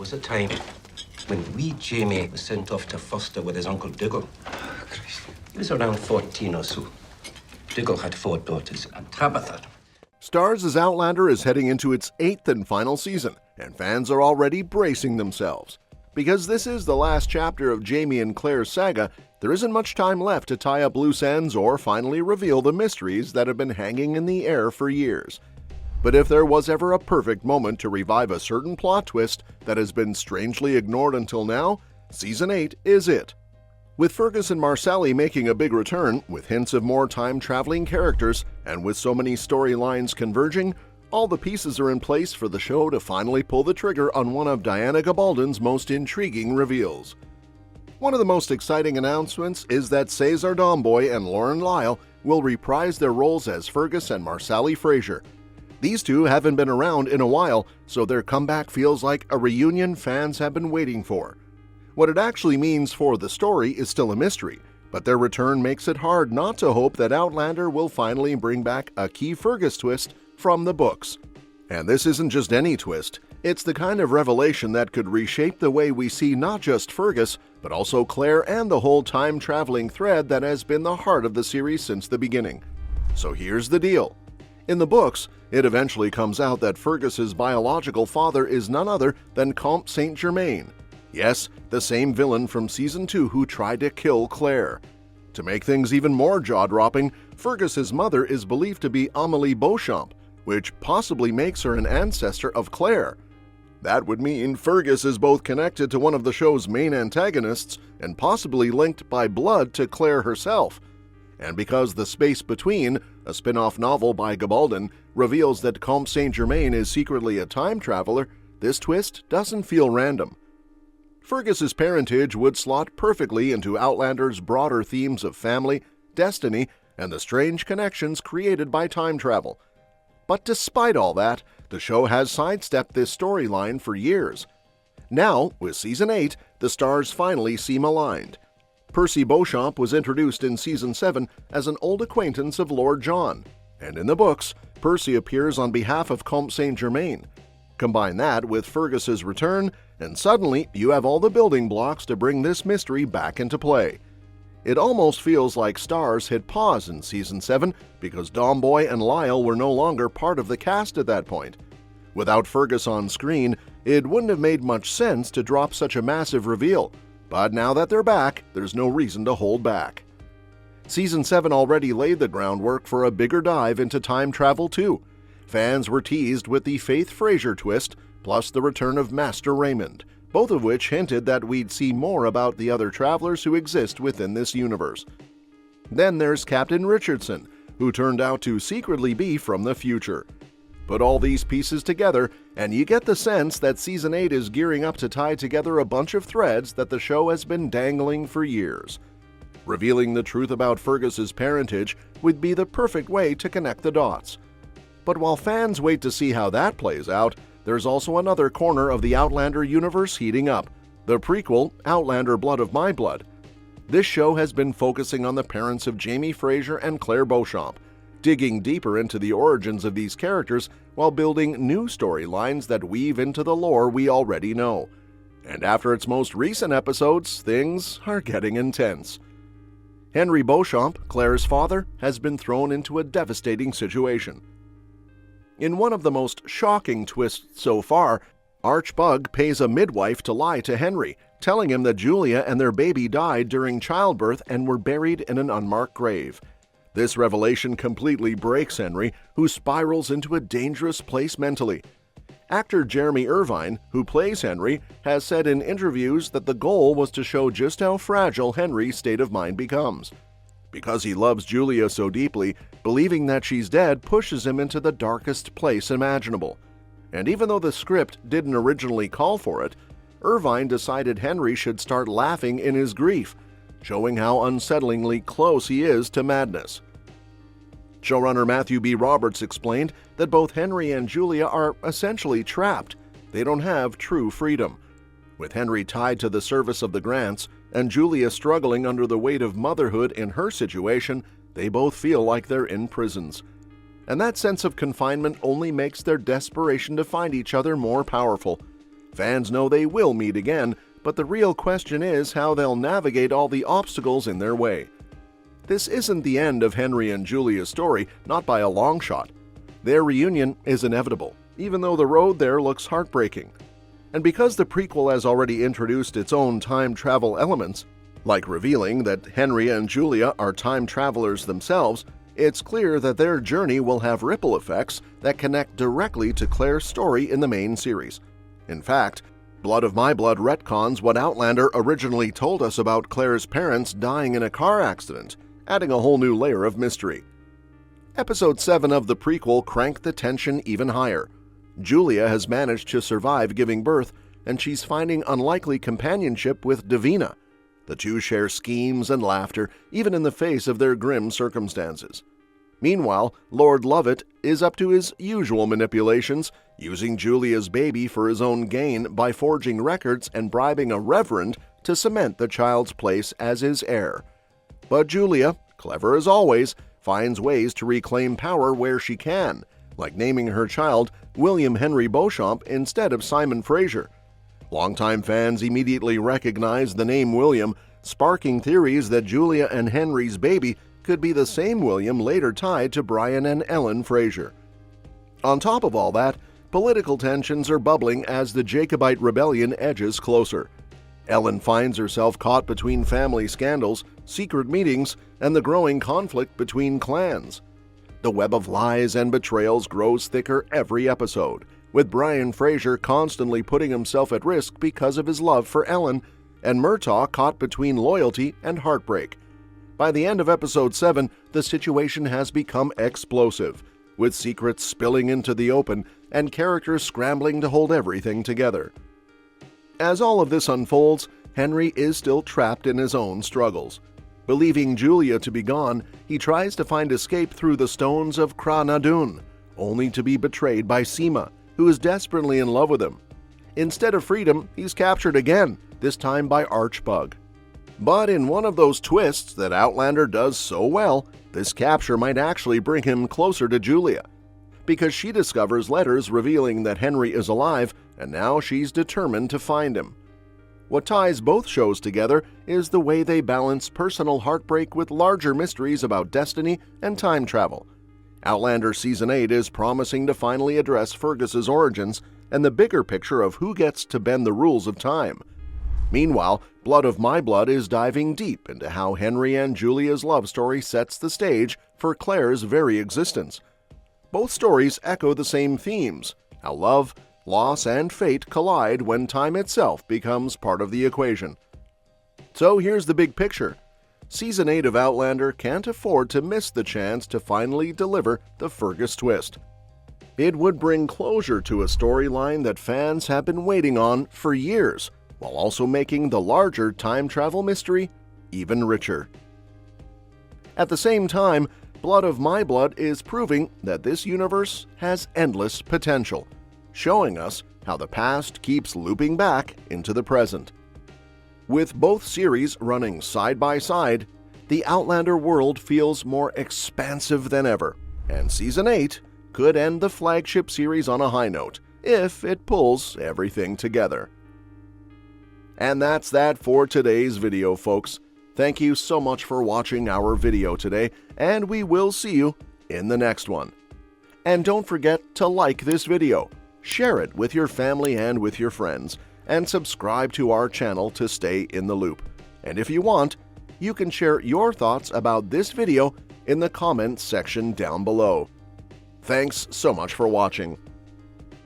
was a time when wee Jamie was sent off to foster with his Uncle Diggle. He was around 14 or so. Diggle had 4 daughters, and Tabitha. Starz' Outlander is heading into its 8th and final season, and fans are already bracing themselves. Because this is the last chapter of Jamie and Claire's saga, there isn't much time left to tie up loose ends or finally reveal the mysteries that have been hanging in the air for years. But if there was ever a perfect moment to revive a certain plot twist that has been strangely ignored until now, Season 8 is it. With Fergus and Marsali making a big return, with hints of more time-traveling characters, and with so many storylines converging, all the pieces are in place for the show to finally pull the trigger on one of Diana Gabaldon's most intriguing reveals. One of the most exciting announcements is that Cesar Domboy and Lauren Lyle will reprise their roles as Fergus and Marsali Fraser. These two haven't been around in a while, so their comeback feels like a reunion fans have been waiting for. What it actually means for the story is still a mystery, but their return makes it hard not to hope that Outlander will finally bring back a key Fergus twist from the books. And this isn't just any twist, it's the kind of revelation that could reshape the way we see not just Fergus, but also Claire and the whole time-traveling thread that has been the heart of the series since the beginning. So here's the deal. In the books, it eventually comes out that Fergus's biological father is none other than Comte Saint-Germain. Yes, the same villain from Season 2 who tried to kill Claire. To make things even more jaw-dropping, Fergus's mother is believed to be Amélie Beauchamp, which possibly makes her an ancestor of Claire. That would mean Fergus is both connected to one of the show's main antagonists and possibly linked by blood to Claire herself. And because The Space Between, a spin-off novel by Gabaldon, reveals that Comte Saint-Germain is secretly a time traveler, this twist doesn't feel random. Fergus's parentage would slot perfectly into Outlander's broader themes of family, destiny, and the strange connections created by time travel. But despite all that, the show has sidestepped this storyline for years. Now, with Season 8, the stars finally seem aligned. Percy Beauchamp was introduced in Season 7 as an old acquaintance of Lord John, and in the books, Percy appears on behalf of Comte Saint-Germain. Combine that with Fergus's return, and suddenly you have all the building blocks to bring this mystery back into play. It almost feels like Starz hit pause in Season 7 because Domboy and Lyle were no longer part of the cast at that point. Without Fergus on screen, it wouldn't have made much sense to drop such a massive reveal, but now that they're back, there's no reason to hold back. Season 7 already laid the groundwork for a bigger dive into time travel too. Fans were teased with the Faith Fraser twist, plus the return of Master Raymond, both of which hinted that we'd see more about the other travelers who exist within this universe. Then there's Captain Richardson, who turned out to secretly be from the future. Put all these pieces together, and you get the sense that Season 8 is gearing up to tie together a bunch of threads that the show has been dangling for years. Revealing the truth about Fergus's parentage would be the perfect way to connect the dots. But while fans wait to see how that plays out, there's also another corner of the Outlander universe heating up, the prequel, Outlander Blood of My Blood. This show has been focusing on the parents of Jamie Fraser and Claire Beauchamp, digging deeper into the origins of these characters while building new storylines that weave into the lore we already know. And after its most recent episodes, things are getting intense. Henry Beauchamp, Claire's father, has been thrown into a devastating situation. In one of the most shocking twists so far, Archbug pays a midwife to lie to Henry, telling him that Julia and their baby died during childbirth and were buried in an unmarked grave. This revelation completely breaks Henry, who spirals into a dangerous place mentally. Actor Jeremy Irvine, who plays Henry, has said in interviews that the goal was to show just how fragile Henry's state of mind becomes. Because he loves Julia so deeply, believing that she's dead pushes him into the darkest place imaginable. And even though the script didn't originally call for it, Irvine decided Henry should start laughing in his grief, showing how unsettlingly close he is to madness. Showrunner Matthew B. Roberts explained that both Henry and Julia are essentially trapped. They don't have true freedom. With Henry tied to the service of the Grants and Julia struggling under the weight of motherhood in her situation, they both feel like they're in prisons. And that sense of confinement only makes their desperation to find each other more powerful. Fans know they will meet again, but the real question is how they'll navigate all the obstacles in their way. This isn't the end of Henry and Julia's story, not by a long shot. Their reunion is inevitable, even though the road there looks heartbreaking. And because the prequel has already introduced its own time travel elements, like revealing that Henry and Julia are time travelers themselves, it's clear that their journey will have ripple effects that connect directly to Claire's story in the main series. In fact, Blood of My Blood retcons what Outlander originally told us about Claire's parents dying in a car accident, adding a whole new layer of mystery. Episode 7 of the prequel cranked the tension even higher. Julia has managed to survive giving birth, and she's finding unlikely companionship with Davina. The two share schemes and laughter, even in the face of their grim circumstances. Meanwhile, Lord Lovett is up to his usual manipulations, using Julia's baby for his own gain by forging records and bribing a reverend to cement the child's place as his heir. But Julia, clever as always, finds ways to reclaim power where she can, like naming her child William Henry Beauchamp instead of Simon Fraser. Longtime fans immediately recognize the name William, sparking theories that Julia and Henry's baby could be the same William later tied to Brian and Ellen Fraser. On top of all that, political tensions are bubbling as the Jacobite rebellion edges closer. Ellen finds herself caught between family scandals, secret meetings, and the growing conflict between clans. The web of lies and betrayals grows thicker every episode, with Brian Fraser constantly putting himself at risk because of his love for Ellen, and Murtaugh caught between loyalty and heartbreak. By the end of episode 7, the situation has become explosive, with secrets spilling into the open and characters scrambling to hold everything together. As all of this unfolds, Henry is still trapped in his own struggles. Believing Julia to be gone, he tries to find escape through the stones of Cra Nadun, only to be betrayed by Seema, who is desperately in love with him. Instead of freedom, he's captured again, this time by Archbug. But in one of those twists that Outlander does so well, this capture might actually bring him closer to Julia, because she discovers letters revealing that Henry is alive, and now she's determined to find him. What ties both shows together is the way they balance personal heartbreak with larger mysteries about destiny and time travel. Outlander Season 8 is promising to finally address Fergus's origins and the bigger picture of who gets to bend the rules of time. Meanwhile, Blood of My Blood is diving deep into how Henry and Julia's love story sets the stage for Claire's very existence. Both stories echo the same themes: how love, loss, and fate collide when time itself becomes part of the equation. So here's the big picture. Season 8 of Outlander can't afford to miss the chance to finally deliver the Fergus twist. It would bring closure to a storyline that fans have been waiting on for years, while also making the larger time travel mystery even richer. At the same time, Blood of My Blood is proving that this universe has endless potential, showing us how the past keeps looping back into the present. With both series running side by side, the Outlander world feels more expansive than ever, and Season 8 could end the flagship series on a high note if it pulls everything together. And that's that for today's video, folks. Thank you so much for watching our video today, and we will see you in the next one. And don't forget to like this video, share it with your family and with your friends, and subscribe to our channel to stay in the loop. And if you want, you can share your thoughts about this video in the comments section down below. Thanks so much for watching.